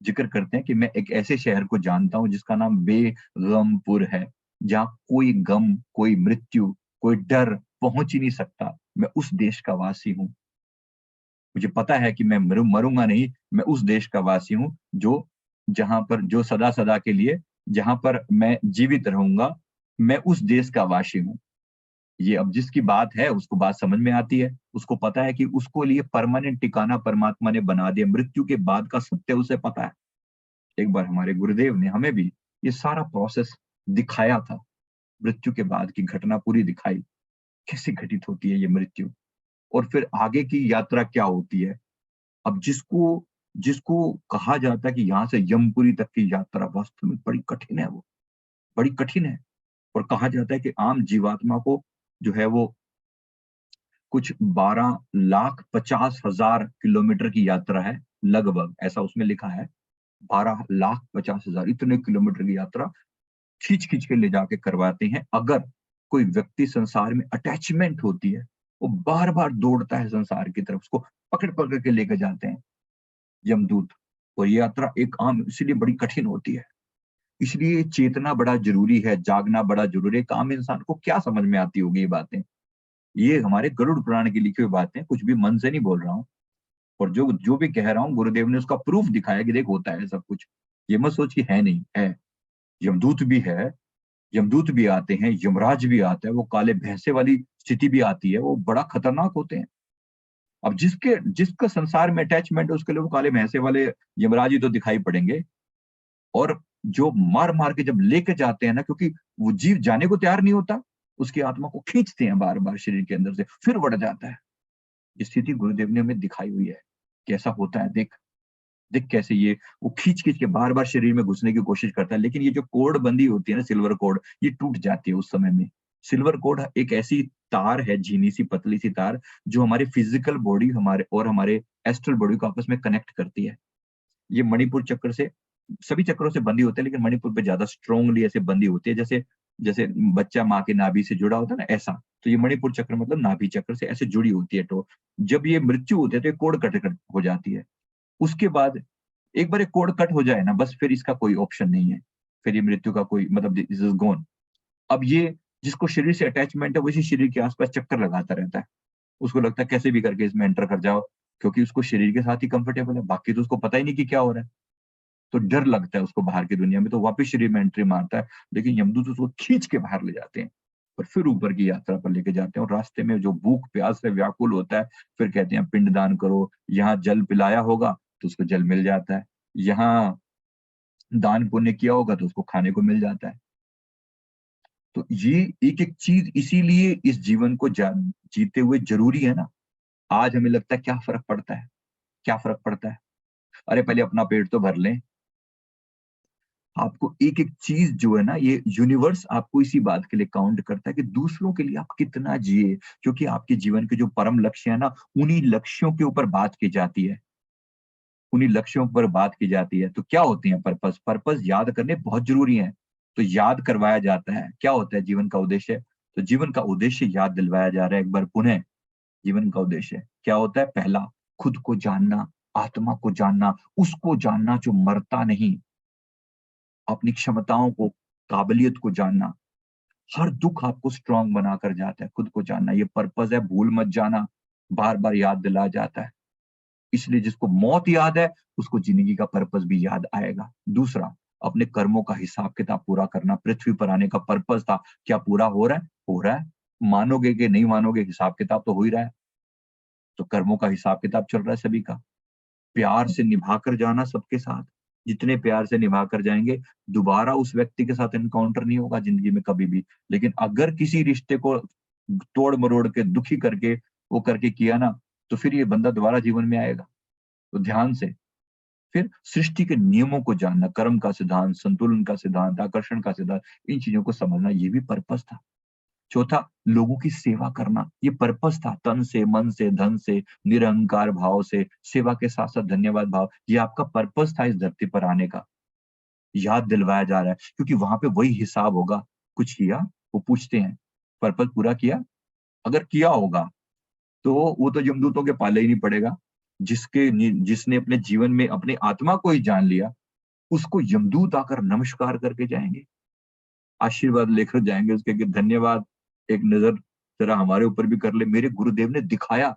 जिक्र करते हैं कि मैं एक ऐसे शहर को जानता हूं जिसका नाम बेगमपुर है, जहां कोई गम, कोई मृत्यु, कोई डर पहुंच ही नहीं सकता। मैं उस देश का वासी हूँ, मुझे पता है कि मैं मरूंगा नहीं। मैं उस देश का वासी हूँ जो, जहां पर जो सदा सदा के लिए, जहां पर मैं जीवित रहूंगा, मैं उस देश का वासी हूँ। ये अब जिसकी बात है उसको बात समझ में आती है, उसको पता है कि उसको लिए परमानेंट ठिकाना परमात्मा ने बना दिया, मृत्यु के बाद का सत्य उसे पता है। एक बार हमारे गुरुदेव ने हमें भी ये सारा प्रोसेस दिखाया था, मृत्यु के बाद की घटना पूरी दिखाई, कैसे घटित होती है ये मृत्यु, और फिर आगे की यात्रा क्या होती है। अब जिसको जिसको कहा जाता है कि यहाँ से यमपुरी तक की यात्रा वास्तव में बड़ी कठिन है, वो बड़ी कठिन है। और कहा जाता है कि आम जीवात्मा को जो है वो कुछ 12,50,000 किलोमीटर की यात्रा है लगभग, ऐसा उसमें लिखा है। 12,50,000 इतने किलोमीटर की यात्रा खींच खींच के ले जाके करवाते हैं। अगर कोई व्यक्ति संसार में अटैचमेंट होती है, वो बार बार दौड़ता है संसार की तरफ, उसको पकड़ पकड़ के लेकर जाते हैं यमदूत। और ये यात्रा एक आम इसलिए बड़ी कठिन होती है, इसलिए चेतना बड़ा जरूरी है, जागना बड़ा जरूरी है। एक आम इंसान को क्या समझ में आती होगी ये बातें, ये हमारे गरुड़ पुराण की लिखी हुई बातें, कुछ भी मन से नहीं बोल रहा हूँ। और जो जो भी कह रहा हूँ गुरुदेव ने उसका प्रूफ दिखाया कि देख होता है सब कुछ। ये मत सोच कि है नहीं, है। यमदूत भी है, यमदूत भी आते हैं, यमराज भी आता है, वो काले भैंसे वाली स्थिति भी आती है, वो बड़ा खतरनाक होते हैं। अब जिसका संसार में अटैचमेंट है उसके लिए वो काले भैंसे वाले यमराज ही तो दिखाई पड़ेंगे। और जो मार मार के जब लेके जाते हैं ना, क्योंकि वो जीव जाने को तैयार नहीं होता, उसकी आत्मा को खींचते हैं बार बार शरीर के अंदर से, फिर बढ़ जाता है। ये स्थिति गुरुदेव ने हमें दिखाई हुई है, कैसा होता है देख, देख कैसे ये वो खींच खींच के बार बार शरीर में घुसने की कोशिश करता है। लेकिन ये जो कोड बंदी होती है ना, सिल्वर कोड, ये टूट जाती है उस समय में। सिल्वर कोड एक ऐसी तार है, झीनी सी पतली सी तार, जो हमारे फिजिकल बॉडी हमारे और हमारे एस्ट्रल बॉडी को आपस में कनेक्ट करती है। ये मणिपुर चक्र से सभी चक्रों से बंधी होते हैं, लेकिन मणिपुर पे ज्यादा स्ट्रांगली ऐसे बंधी होती है, जैसे जैसे बच्चा माँ के नाभि से जुड़ा होता है ना, ऐसा। तो ये मणिपुर चक्र मतलब नाभि चक्र से ऐसे जुड़ी होती है। तो जब ये मृत्यु होती है तो ये कोड कट हो जाती है। उसके बाद एक बार ये कोड कट हो जाए ना, बस फिर इसका कोई ऑप्शन नहीं है। फिर ये मृत्यु का कोई मतलब, दिस इज गॉन। अब ये जिसको शरीर से अटैचमेंट है, वो इसी शरीर के आसपास चक्कर लगाता रहता है। उसको लगता है कैसे भी करके इसमें एंटर कर जाओ, क्योंकि उसको शरीर के साथ ही कंफर्टेबल है, बाकी तो उसको पता ही नहीं कि क्या हो रहा है। तो डर लगता है उसको बाहर की दुनिया में, तो वापस शरीर में एंट्री मारता है। लेकिन यमदूत उसको खींच के बाहर ले जाते हैं और फिर ऊपर की यात्रा पर लेके जाते हैं। और रास्ते में जो भूख प्यास से व्याकुल होता है, फिर कहते हैं पिंडदान करो, यहाँ जल पिलाया होगा तो उसको जल मिल जाता है, यहाँ दान पुण्य किया होगा तो उसको खाने को मिल जाता है। तो ये एक एक चीज इसीलिए इस जीवन को जीते हुए जरूरी है ना। आज हमें लगता है क्या फर्क पड़ता है, क्या फर्क पड़ता है, अरे पहले अपना पेट तो भर लें। आपको एक एक चीज जो है ना, ये यूनिवर्स आपको इसी बात के लिए काउंट करता है कि दूसरों के लिए आप कितना जिए, क्योंकि आपके जीवन के जो परम लक्ष्य है ना, उन्हीं लक्ष्यों के ऊपर बात की जाती है, उन्हीं लक्ष्यों पर बात की जाती है। तो क्या होती है पर्पस, पर्पस याद करने बहुत जरूरी है। तो याद करवाया जाता है क्या होता है जीवन का उद्देश्य। तो जीवन का उद्देश्य याद दिलवाया जा रहा है एक बार पुनः। जीवन का उद्देश्य क्या होता है, पहला खुद को जानना, आत्मा को जानना, उसको जानना जो मरता नहीं, अपनी क्षमताओं को, काबिलियत को जानना। हर दुख आपको स्ट्रांग बनाकर जाता है, खुद को जानना ये पर्पस है, भूल मत जाना, बार बार याद दिलाया जाता है। इसलिए जिसको मौत याद है, उसको जिंदगी का पर्पस भी याद आएगा। दूसरा, अपने कर्मों का हिसाब किताब पूरा करना, पृथ्वी पर आने का पर्पस था, क्या पूरा हो रहा है, हो रहा है। मानोगे कि नहीं मानोगे, हिसाब किताब तो हो ही रहा है। तो कर्मों का हिसाब किताब चल रहा है सभी का। प्यार से निभाकर जाना सबके साथ, जितने प्यार से निभा कर जाएंगे, दोबारा उस व्यक्ति के साथ एनकाउंटर नहीं होगा जिंदगी में कभी भी। लेकिन अगर किसी रिश्ते को तोड़ मरोड़ के, दुखी करके, वो करके किया ना, तो फिर ये बंदा दोबारा जीवन में आएगा। तो ध्यान से। फिर सृष्टि के नियमों को जानना, कर्म का सिद्धांत, संतुलन का सिद्धांत, आकर्षण का सिद्धांत, इन चीजों को समझना, ये भी पर्पस था। चौथा, लोगों की सेवा करना, ये पर्पस था, तन से, मन से, धन से, निरहंकार भाव से, सेवा के साथ साथ धन्यवाद भाव, ये आपका पर्पस था इस धरती पर आने का। याद दिलवाया जा रहा है, क्योंकि वहां पे वही हिसाब होगा। कुछ किया, वो पूछते हैं पर्पस पूरा किया। अगर किया होगा तो वो तो यमदूतों के पाले ही नहीं पड़ेगा। जिसने अपने जीवन में अपने आत्मा को ही जान लिया, उसको यमदूत आकर नमस्कार करके जाएंगे, आशीर्वाद लेकर जाएंगे उसके कि धन्यवाद, एक नजर जरा हमारे ऊपर भी कर ले, मेरे गुरुदेव ने दिखाया।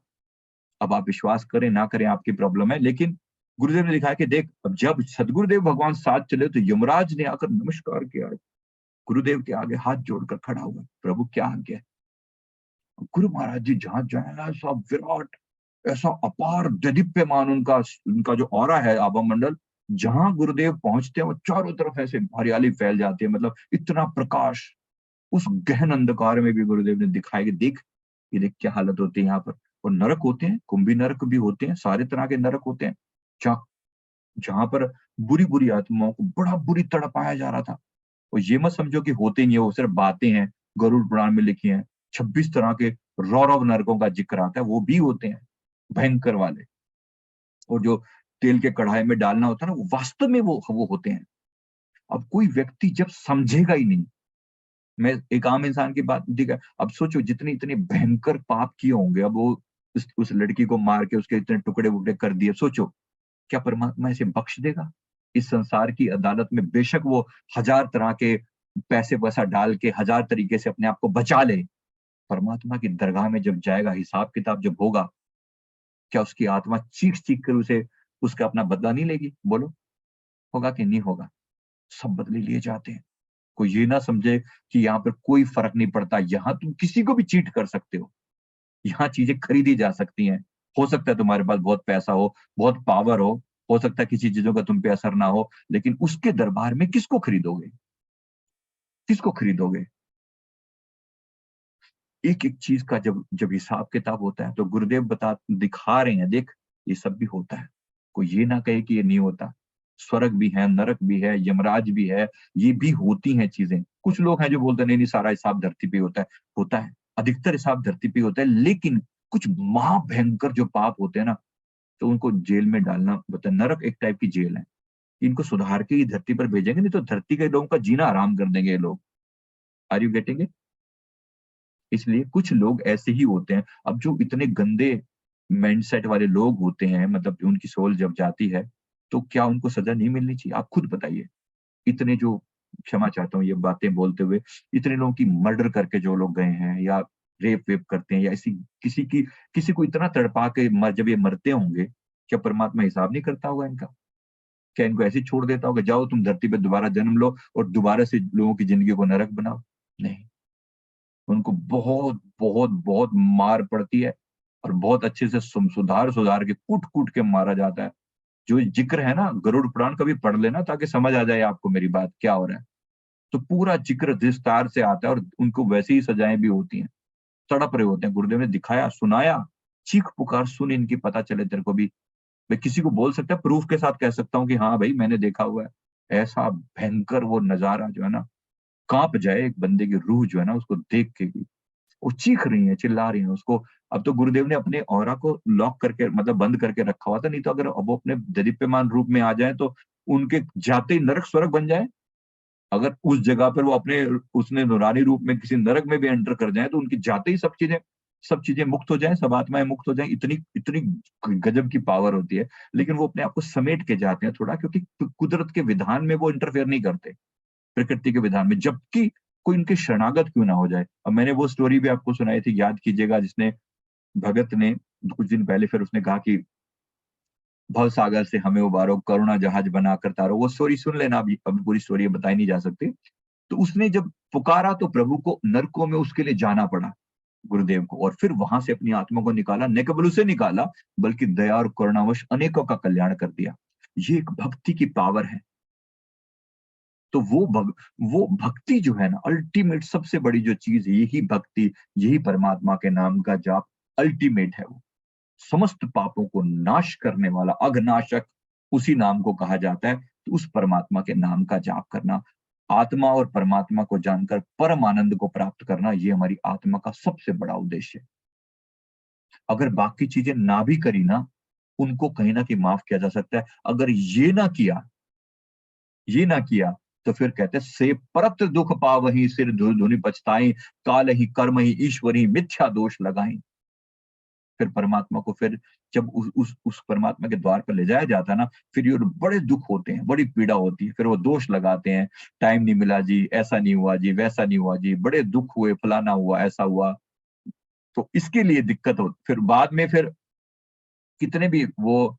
अब आप विश्वास करें ना करें आपकी प्रॉब्लम है, लेकिन गुरुदेव ने दिखाया कि देख, अब जब सदगुरुदेव भगवान साथ चले तो यमराज ने आकर नमस्कार किया, गुरुदेव के आगे हाथ जोड़कर खड़ा हुआ, प्रभु क्या आज्ञा है। गुरु महाराज जी जहां जाए ना, ऐसा विराट, ऐसा अपार देदीप्यमान उनका उनका जो ऑरा है, आभा मंडल, जहां गुरुदेव पहुंचते हैं वो चारों तरफ ऐसे हरियाली फैल जाती है, मतलब इतना प्रकाश। उस गहन अंधकार में भी गुरुदेव ने दिखाया कि देख, ये देख क्या हालत होती है यहाँ पर। और नरक होते हैं, कुंभी नरक भी होते हैं, सारे तरह के नरक होते हैं, जहाँ जहाँ पर बुरी बुरी आत्माओं को बड़ा बुरी तड़पाया जा रहा था। और ये मत समझो कि होते नहीं है, वो सिर्फ बातें हैं, गरुड़ पुराण में लिखी हैं। 26 तरह के रौरव नरकों का जिक्र आता है, वो भी होते हैं भयंकर वाले। और जो तेल के कढ़ाई में डालना होता है ना, वो वास्तव में वो होते हैं। अब कोई व्यक्ति जब समझेगा ही नहीं, मैं एक आम इंसान की बात ठीक है, अब सोचो जितने इतने भयंकर पाप किए होंगे, अब वो उस लड़की को मार के उसके इतने टुकड़े वुकड़े कर दिए, सोचो क्या परमात्मा इसे बख्श देगा। इस संसार की अदालत में बेशक वो हजार तरह के पैसे वैसा डाल के हजार तरीके से अपने आप को बचा ले, परमात्मा की दरगाह में जब जाएगा, हिसाब किताब जब होगा, क्या उसकी आत्मा चीख चीख कर उसे उसका अपना बदला नहीं लेगी, बोलो। होगा कि नहीं होगा। सब बदले लिए जाते हैं। कोई ये ना समझे कि यहाँ पर कोई फर्क नहीं पड़ता, यहाँ तुम किसी को भी चीट कर सकते हो, यहाँ चीजें खरीदी जा सकती हैं। हो सकता है तुम्हारे पास बहुत पैसा हो, बहुत पावर हो सकता है किसी चीजों का तुम पे असर ना हो, लेकिन उसके दरबार में किसको खरीदोगे, किसको खरीदोगे। एक एक चीज का जब जब हिसाब किताब होता है, तो गुरुदेव दिखा रहे हैं, देख ये सब भी होता है। कोई ये ना कहे कि ये नहीं होता। स्वर्ग भी है, नरक भी है, यमराज भी है, ये भी होती हैं चीजें। कुछ लोग हैं जो बोलते हैं नहीं नहीं, सारा हिसाब धरती पे होता है। होता है, अधिकतर हिसाब धरती पे होता है, लेकिन कुछ महाभयंकर जो पाप होते हैं ना, तो उनको जेल में डालना होता है। नरक एक टाइप की जेल है, इनको सुधार के ही धरती पर भेजेंगे, नहीं तो धरती के लोगों का जीना आराम कर देंगे ये लोग। Are you getting it? इसलिए कुछ लोग ऐसे ही होते हैं। अब जो इतने गंदे माइंडसेट वाले लोग होते हैं, मतलब उनकी सोल जब जाती है, तो क्या उनको सज़ा नहीं मिलनी चाहिए? आप खुद बताइए। इतने जो, क्षमा चाहता हूँ ये बातें बोलते हुए, इतने लोगों की मर्डर करके जो लोग गए हैं, या रेप-वेप करते हैं, या ऐसी किसी को इतना तड़पा के जब ये मरते होंगे, क्या परमात्मा हिसाब नहीं करता होगा इनका? क्या इनको ऐसे ही छोड़ देता होगा, जाओ तुम धरती पे दोबारा जन्म लो और दोबारा से लोगों की ज़िंदगी को नरक बनाओ? नहीं। उनको बहुत, बहुत, बहुत मार पड़ती है और बहुत अच्छे से सुधार-सुधार के, कूट-कूट के मारा जाता है। जो ज़िक्र है ना, गरुड़ पुराण कभी पढ़ लेना ताकि समझ आ जाए आपको मेरी बात क्या हो रहा है। तो पूरा ज़िक्र विस्तार से आता है और उनको वैसी ही सज़ाएँ भी होती हैं। तड़प रहे होते हैं, गुरुदेव ने दिखाया, सुनाया, चीख-पुकार सुन इनकी, पता चले तेरे को भी। मैं किसी को बोल सकता है, प्रूफ़ के साथ कह सकता हूँ कि हाँ भाई मैंने देखा हुआ है। ऐसा भयंकर वो नज़ारा जो है ना, काँप जाए एक बंदे की रूह जो है ना उसको देख के भी। वो चीख रही हैं, चिल्ला रही हैं उसको। अब तो गुरुदेव ने अपने ऑरा को लॉक करके, मतलब बंद करके रखा हुआ था, नहीं तो अगर अब वो अपने देदीप्यमान रूप में आ जाएँ तो उनके जाते ही नरक स्वर्ग बन जाए। अगर उस जगह पर वो अपने उसने नूरानी रूप में किसी नरक में भी एंटर कर जाएँ तो उनकी जाते ही सब चीज़ें मुक्त हो जाएँ, सब आत्माएँ मुक्त हो जाएँ। इतनी इतनी गज़ब की पावर होती है। लेकिन वो अपने आप को समेट के जाते हैं थोड़ा, क्योंकि कुदरत के विधान में वो इंटरफेयर नहीं करते। प्रकृति के विधान में, जबकि कोई उनके शरणागत क्यों ना हो जाए। अब मैंने वो स्टोरी भी आपको सुनाई थी, याद कीजिएगा, जिसने भगत ने कुछ दिन पहले फिर उसने कहा कि भवसागर से हमें उबारो, करुणा जहाज बनाकर तारो। वो स्टोरी सुन लेना, अभी पूरी स्टोरी बताई नहीं जा सकती। तो उसने जब पुकारा तो प्रभु को नरकों में उसके लिए जाना पड़ा, गुरुदेव को, और फिर वहां से अपनी आत्मा को निकाला, न केवल उसे निकाला बल्कि दया और करुणावश अनेकों का कल्याण कर दिया। ये एक भक्ति की पावर है। तो वो भक्ति जो है ना, अल्टीमेट सबसे बड़ी जो चीज़ है, यही भक्ति, यही परमात्मा के नाम का जाप अल्टीमेट है वो। समस्त पापों को नाश करने वाला अघनाशक उसी नाम को कहा जाता है। तो उस परमात्मा के नाम का जाप करना, आत्मा और परमात्मा को जानकर परम आनंद को प्राप्त करना, ये हमारी आत्मा का सबसे बड़ा उद्देश्य है। अगर बाकी चीज़ें ना भी करी ना, उनको कहीं न कहीं माफ़ किया जा सकता है। अगर ये ना किया, तो फिर कहते हैं से परत दुख पावहीं सिर धुनि पछताई, कालहि कर्महि ईश्वरी मिथ्या दोष लगाई। फिर परमात्मा को, फिर जब उस परमात्मा के द्वार पर ले जाया जाता है ना, फिर ये बड़े दुख होते हैं, बड़ी पीड़ा होती है। फिर वो दोष लगाते हैं, टाइम नहीं मिला जी, ऐसा नहीं हुआ जी, वैसा नहीं हुआ जी, बड़े दुख हुए, फलाना हुआ, ऐसा हुआ। तो इसके लिए दिक्कत हो, फिर बाद में फिर कितने भी वो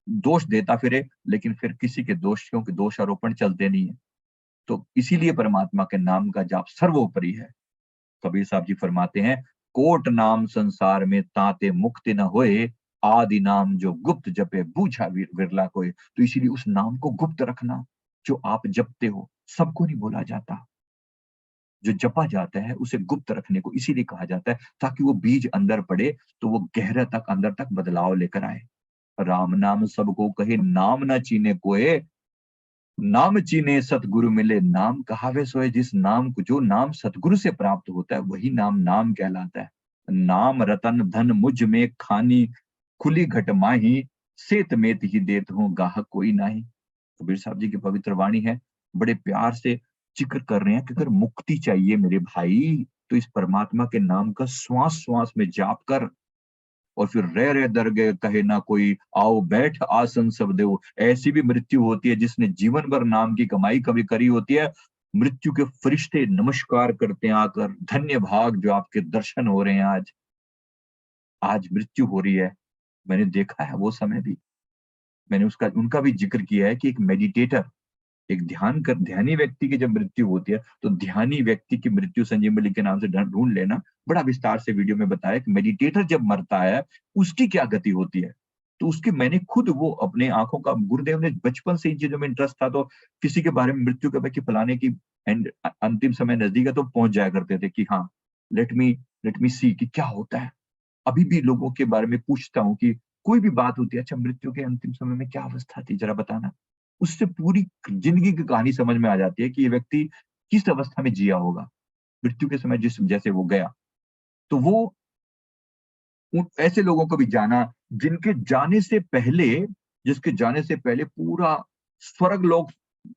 दोष देता फिरे, लेकिन फिर किसी के दोषियों के दोषारोपण चलते नहीं है। तो इसीलिए परमात्मा के नाम का जाप सर्वोपरि है। कबीर साहब जी फरमाते हैं, कोट नाम संसार में ताते मुक्ति न होए, आदि नाम जो गुप्त जपे बूझा विरला कोय। तो इसीलिए उस नाम को गुप्त रखना, जो आप जपते हो, सबको नहीं बोला जाता। जो जपा जाता है उसे गुप्त रखने को इसीलिए कहा जाता है, ताकि वो बीज अंदर पड़े तो वो गहरा तक, अंदर तक बदलाव लेकर आए। राम नाम सबको कहे, नाम ना चीने कोय, नाम चीने सतगुरु मिले, नाम कहावे सोए। जिस नाम को, जो नाम सतगुरु से प्राप्त होता है, वही नाम नाम कहलाता है। नाम रतन धन मुझ में खानी, खुली घट माही, सेत मेत ही देत हूँ गाहक कोई नाही। कबीर साहब जी की पवित्र वाणी है। बड़े प्यार से जिक्र कर रहे हैं कि अगर मुक्ति चाहिए मेरे भाई, तो इस परमात्मा के नाम का श्वास श्वास में जाप कर, और फिर रह रहे दरगह कहे ना कोई, आओ बैठ आसन सब देव। ऐसी भी मृत्यु होती है जिसने जीवन भर नाम की कमाई कभी करी होती है। मृत्यु के फरिश्ते नमस्कार करते हैं आकर, धन्य भाग जो आपके दर्शन हो रहे हैं आज। आज मृत्यु हो रही है, मैंने देखा है वो समय भी। मैंने उसका उनका भी जिक्र किया है कि एक मेडिटेटर, एक ध्यानी व्यक्ति की जब मृत्यु होती है, तो ध्यानी व्यक्ति की मृत्यु संजीवनी के नाम से ढूंढ लेना। बड़ा विस्तार से वीडियो में बताया कि मेडिटेटर जब मरता है, उसकी क्या गति होती है। तो उसकी मैंने खुद वो अपने आँखों का, गुरुदेव ने बचपन से इन चीज़ों में इंटरेस्ट था, तो किसी के बारे में मृत्यु के बाद कि फलाने की अंतिम समय नज़दीक है, तो पहुँच जाया करते थे कि हाँ, लेट मी लेट मी सी कि क्या होता है। अभी भी लोगों के बारे में पूछता हूँ कि कोई भी बात होती है, अच्छा मृत्यु के अंतिम समय में क्या अवस्था थी ज़रा बताना। उससे पूरी ज़िंदगी की कहानी समझ में आ जाती है कि ये व्यक्ति किस अवस्था में जिया होगा, मृत्यु के समय जिस जैसे वो गया। तो वो उन ऐसे लोगों को भी जाना, जिनके जाने से पहले जिसके जाने से पहले पूरा स्वर्ग लोक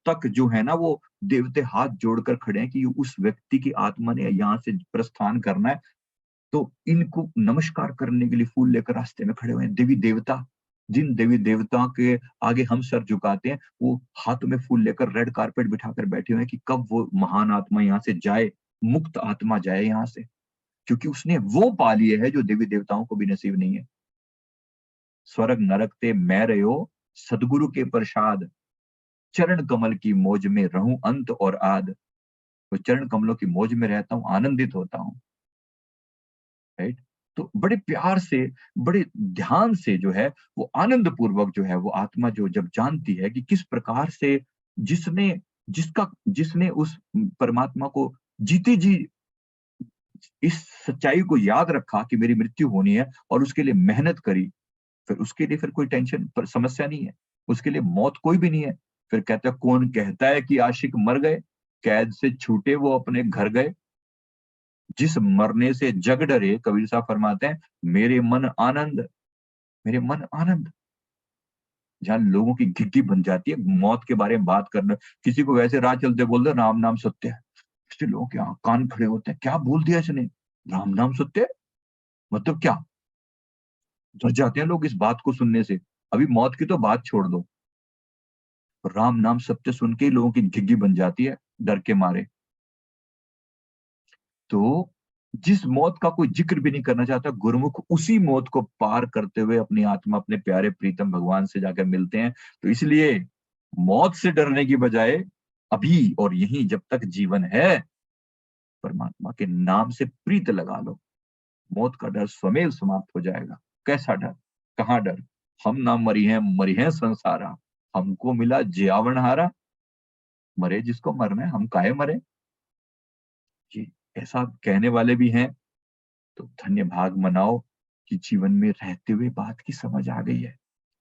तक जो है ना वो देवते हाथ जोड़कर खड़े हैं कि उस व्यक्ति की आत्मा ने यहाँ से प्रस्थान करना है, तो इनको नमस्कार करने के लिए फूल लेकर रास्ते में खड़े हुए हैं। देवी देवता, जिन देवी देवताओं के आगे हम सर झुकाते हैं, वो हाथों में फूल लेकर रेड कारपेट बिठाकर बैठे हुए हैं कि कब वो महान आत्मा यहाँ से जाए, मुक्त आत्मा जाए यहाँ से, क्योंकि उसने वो पा लिए है जो देवी देवताओं को भी नसीब नहीं है। स्वर्ग नरक ते मैं रहो, सदगुरु के प्रसाद, चरण कमल की मौज में रहूं अंत और आद। तो चरण कमलों की मौज में रहता हूँ, आनंदित होता हूँ, राइट? तो बड़े प्यार से, बड़े ध्यान से जो है वो आनंद पूर्वक जो है वो आत्मा जो जब जानती है कि किस प्रकार से जिसने जिसने उस परमात्मा को जीते जी इस सच्चाई को याद रखा कि मेरी मृत्यु होनी है और उसके लिए मेहनत करी, फिर उसके लिए फिर कोई टेंशन पर समस्या नहीं है। उसके लिए मौत कोई भी नहीं है। फिर कहता है कौन कहता है कि आशिक मर गए, कैद से छूटे वो अपने घर गए। जिस मरने से जग डरे, कबीर साहब फरमाते हैं, मेरे मन आनंद, मेरे मन आनंद। जहाँ लोगों की घिघी बन जाती है मौत के बारे में बात करना, किसी को वैसे राह चलते बोल दो राम नाम सत्य है, इससे लोग क्या कान खड़े होते हैं, क्या बोल दिया इसने, राम नाम सत्य है? मतलब क्या? डर जाते हैं लोग इस बात को सुनने से। अभी मौत की तो बात छोड़ दो, राम नाम सत्य सुन के ही लोगों की घिघी बन जाती है डर के मारे। तो जिस मौत का कोई जिक्र भी नहीं करना चाहता, गुरुमुख उसी मौत को पार करते हुए अपनी आत्मा अपने प्यारे प्रीतम भगवान से जाकर मिलते हैं। तो इसलिए मौत से डरने की बजाय अभी और यहीं जब तक जीवन है, परमात्मा के नाम से प्रीत लगा लो, मौत का डर स्वमेव समाप्त हो जाएगा। कैसा डर? कहाँ डर? हम ना मरी हैं संसारा, हमको मिला जियावन हारा। मरे जिसको मरना है, हम काहे मरे? जी, ऐसा कहने वाले भी हैं। तो धन्य भाग मनाओ कि जीवन में रहते हुए बात की समझ आ गई है।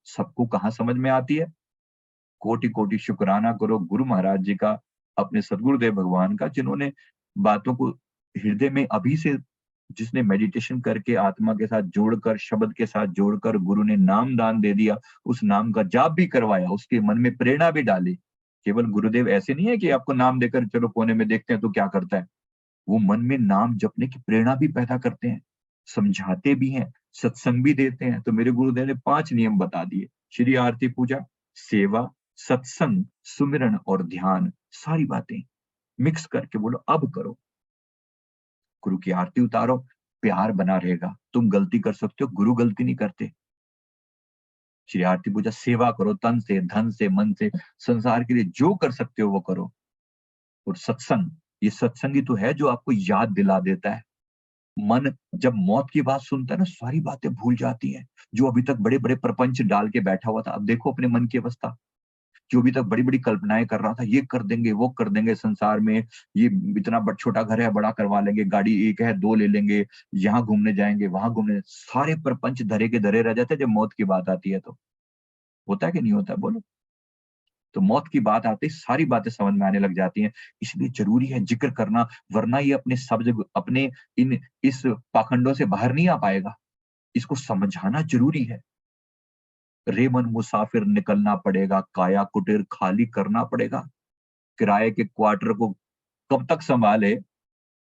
सबको कहाँ समझ में आती है? कोटि कोटि शुक्राना करो गुरु महाराज जी का, अपने सदगुरुदेव भगवान का, जिन्होंने बातों को हृदय में अभी से, जिसने मेडिटेशन करके आत्मा के साथ जोड़कर, शब्द के साथ जोड़कर गुरु ने नाम दान दे दिया, उस नाम का जाप भी करवाया, उसके मन में प्रेरणा भी डाली। केवल गुरुदेव ऐसे नहीं है कि आपको नाम देकर चलो कोने में देखते हैं तो क्या करता है। वो मन में नाम जपने की प्रेरणा भी पैदा करते हैं, समझाते भी हैं, सत्संग भी देते हैं। तो मेरे गुरुदेव ने 5 नियम बता दिए। श्री आरती पूजा, सेवा, सत्संग, सुमिरन और ध्यान, सारी बातें मिक्स करके बोलो अब करो। गुरु की आरती उतारो, प्यार बना रहेगा। तुम गलती कर सकते हो, गुरु गलती नहीं करते। श्री आरती पूजा, सेवा करो तन से, धन से, मन से, संसार के लिए जो कर सकते हो वो करो। और सत्संग, ये सत्संग ही तो है जो आपको याद दिला देता है। मन जब मौत की बात सुनता है ना, सारी बातें भूल जाती हैं। जो अभी तक बड़े-बड़े प्रपंच डाल के बैठा हुआ था, अब देखो अपने मन की अवस्था। जो अभी तक बड़ी-बड़ी कल्पनाएँ कर रहा था, ये कर देंगे, वो कर देंगे संसार में, ये इतना छोटा घर है, बड़ा करवा लेंगे, गाड़ी 1 है, 2 ले लेंगे, यहाँ घूमने जाएँगे, वहाँ घूमने, सारे प्रपंच धरे के धरे रह जाते हैं जब मौत की बात आती है तो। होता है कि नहीं होता है? बोलो। तो मौत की बात आते ही सारी बातें समझ में आने लग जाती हैं। इसलिए ज़रूरी है ज़िक्र करना, वरना ये अपने शब्द अपने इन इस पाखंडों से बाहर नहीं आ पाएगा। इसको समझाना ज़रूरी है। रे मन मुसाफिर निकलना पड़ेगा, काया कुटीर खाली करना पड़ेगा। किराए के क्वार्टर को कब तक सँभाले,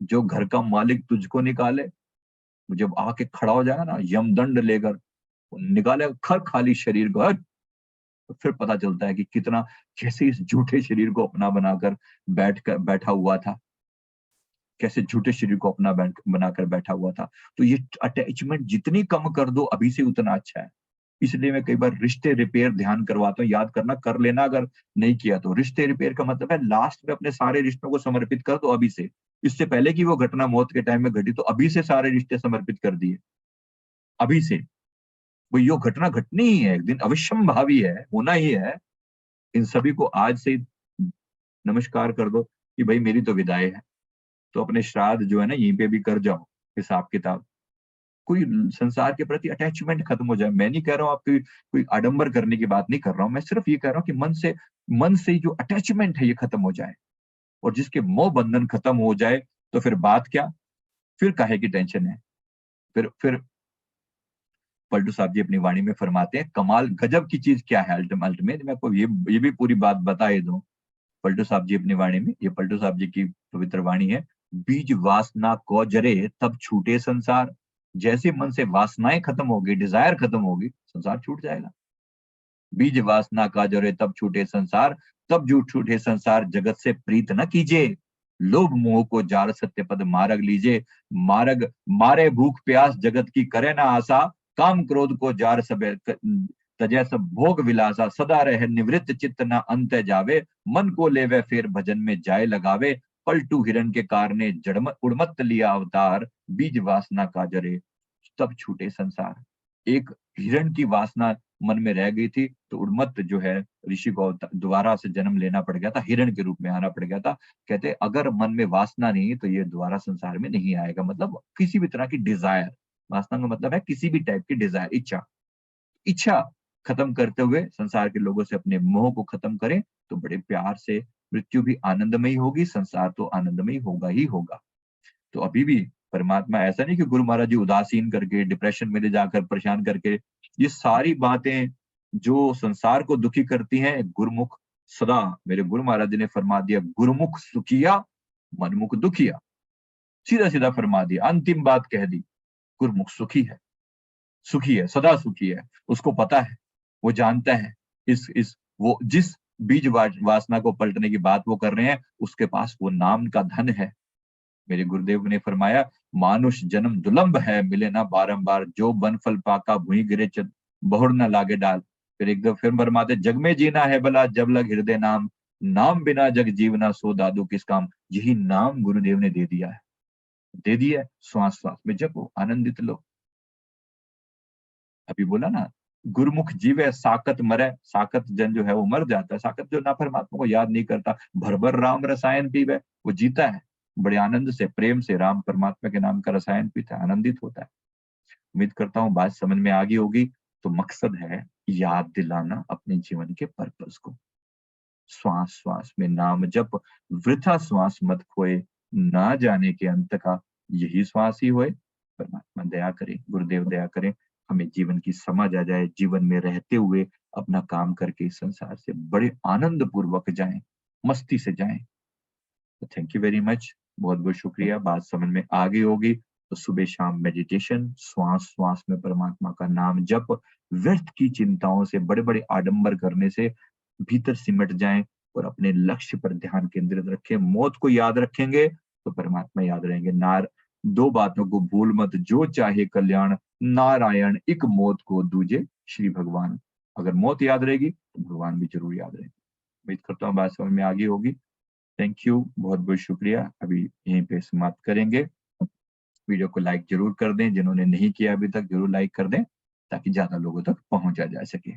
जो घर का मालिक तुझको निकाले। जब आके खड़ा हो जाएगा ना यमदंड लेकर, निकालेगा खर खाली शरीर को, हट! तो फिर पता चलता है कि कितना, कैसे इस झूठे शरीर को अपना बनाकर बैठा हुआ था। कैसे झूठे शरीर को अपना बनाकर बैठा हुआ था। तो ये अटैचमेंट जितनी कम कर दो अभी से उतना अच्छा है। इसलिए मैं कई बार रिश्ते रिपेयर ध्यान करवाता हूँ, याद करना कर लेना अगर नहीं किया तो। रिश्ते रिपेयर का मतलब है लास्ट में अपने सारे रिश्तों को समर्पित कर दो अभी से। इससे पहले कि वो घटना मौत के टाइम में घटी तो अभी से सारे रिश्ते समर्पित कर दिए, अभी से। वो यो घटना घटनी ही है, एक दिन अवश्यंभावी है, होना ही है। इन सभी को आज से ही नमस्कार कर दो कि भई मेरी तो विदाई है। तो अपने श्राद्ध जो है ना यहीं पे भी कर जाओ हिसाब-किताब। कोई संसार के प्रति अटैचमेंट खत्म हो जाए। मैं नहीं कह रहा हूँ आपकी कोई आडंबर करने की बात नहीं कर रहा हूँ। मैं सिर्फ ये कह रहा हूँ कि मन से जो अटैचमेंट है ये खत्म हो जाए। और जिसके मोह बंधन खत्म हो जाए तो फिर बात क्या? फिर काहे की टेंशन है? फिर पलटू साहब जी अपनी वाणी में फरमाते हैं, कमाल गजब की चीज क्या है अल्टीमेट, मैं आपको ये भी पूरी बात बता ही दूं। पलटू साहब जी अपनी वाणी में, ये पलटू साहब जी की पवित्र वाणी है, बीज वासना को जरे तब छूटे संसार। जैसे मन से वासनाएं खत्म होगी, डिजायर खत्म होगी, संसार छूट जाएगा। बीज वासना का जरे तब छूटे संसार, तब जूठ छूटे संसार, जगत से प्रीत न कीजिए। लोभ मोह को जार सत्य पद मार्ग लीजिए। मार्ग मारे भूख प्यास जगत की करे ना आशा। काम क्रोध को जार सब तजय सब भोग विलासा। सदा रहे निवृत्त चित्त न अंत जावे। मन को लेवे फेर भजन में जाए लगावे। पलटू हिरण के कारने जड़मत उड़मत लिया अवतार। बीज वासना का जरे तब छूटे संसार। एक हिरण की वासना मन में रह गई थी, तो उन्मत्त जो है ऋषि को दोबारा से जन्म लेना पड़ गया था, हिरण के रूप में आना पड़ गया था। कहते अगर मन में वासना नहीं तो ये दोबारा संसार में नहीं आएगा। मतलब किसी भी तरह की डिजायर, वासना का मतलब है किसी भी टाइप की डिजायर, इच्छा। इच्छा खत्म करते हुए संसार के लोगों से अपने मोह को खत्म करें, तो बड़े प्यार से मृत्यु भी आनंदमयी होगी, संसार तो आनंदमयी होगा ही होगा। तो अभी भी परमात्मा ऐसा नहीं कि गुरु महाराज जी उदासीन करके, डिप्रेशन में ले जाकर परेशान करके, ये सारी बातें जो संसार को दुखी करती हैं, गुरुमुख सदा, मेरे गुरु महाराज जी ने फरमा दिया, गुरुमुख सुखिया मनमुख दुखिया। सीधा सीधा फरमा दिया, अंतिम बात कह दी, गुरुमुख सुखी है, सुखी है, सदा सुखी है। उसको पता है, वो जानता है, इस वो जिस बीज वासना को पलटने की बात वो कर रहे हैं, उसके पास वो नाम का धन है। मेरे गुरुदेव ने फरमाया, मानुष जन्म दुलंभ है, मिले ना बारंबार। जो बन फल पाका भूई गिरे बहुर न लागे डाल। फिर एक दो फिर फरमाते, जग में जीना है भला जब लग हृदय नाम। नाम बिना जग जीवना सो दादू किस काम। यही नाम गुरुदेव ने दे दिया है, दे दिया है। श्वास श्वास में जपो, आनंदित लो। अभी बोला ना, गुरुमुख जीवे साकत मरे। साकत जन जो है वो मर जाता है, साकत जो ना परमात्मा को याद नहीं करता, भर भर राम रसायन पीवे, वो जीता है बड़े आनंद से, प्रेम से, राम परमात्मा के नाम का रसायन पीता है, आनंदित होता है। उम्मीद करता हूँ बात समझ में आ गई होगी। तो मकसद है याद दिलाना अपने जीवन के पर्पस को। श्वास श्वास में नाम जप, वृथा श्वास मत खोए। ना जाने के अंत का यही श्वास ही होए। परमात्मा दया करे, गुरुदेव दया करें, हमें जीवन की समझ आ जाए, जीवन में रहते हुए अपना काम करके इस संसार से बड़े आनंद पूर्वक जाएं, मस्ती से जाएं। तो थैंक यू वेरी मच, बहुत बहुत शुक्रिया। बात समझ में आ गई होगी। तो सुबह शाम मेडिटेशन, श्वास श्वास में परमात्मा का नाम जप, व्यर्थ की चिंताओं से, बड़े बड़े आडंबर करने से भीतर सिमट जाएं और अपने लक्ष्य पर ध्यान केंद्रित रखें। मौत को याद रखेंगे तो परमात्मा याद रहेंगे। दो बातों को भूल मत, जो चाहे कल्याण, नारायण एक मौत को दूजे श्री भगवान। अगर मौत याद रहेगी तो भगवान भी जरूर याद रहेंगे। उम्मीद करता हूँ बात समझ में आ गई होगी। थैंक यू, बहुत बहुत शुक्रिया। अभी यहीं पे समाप्त करेंगे। वीडियो को लाइक जरूर कर दें, जिन्होंने नहीं किया अभी तक जरूर लाइक कर दें, ताकि ज्यादा लोगों तक पहुंचा जा सके।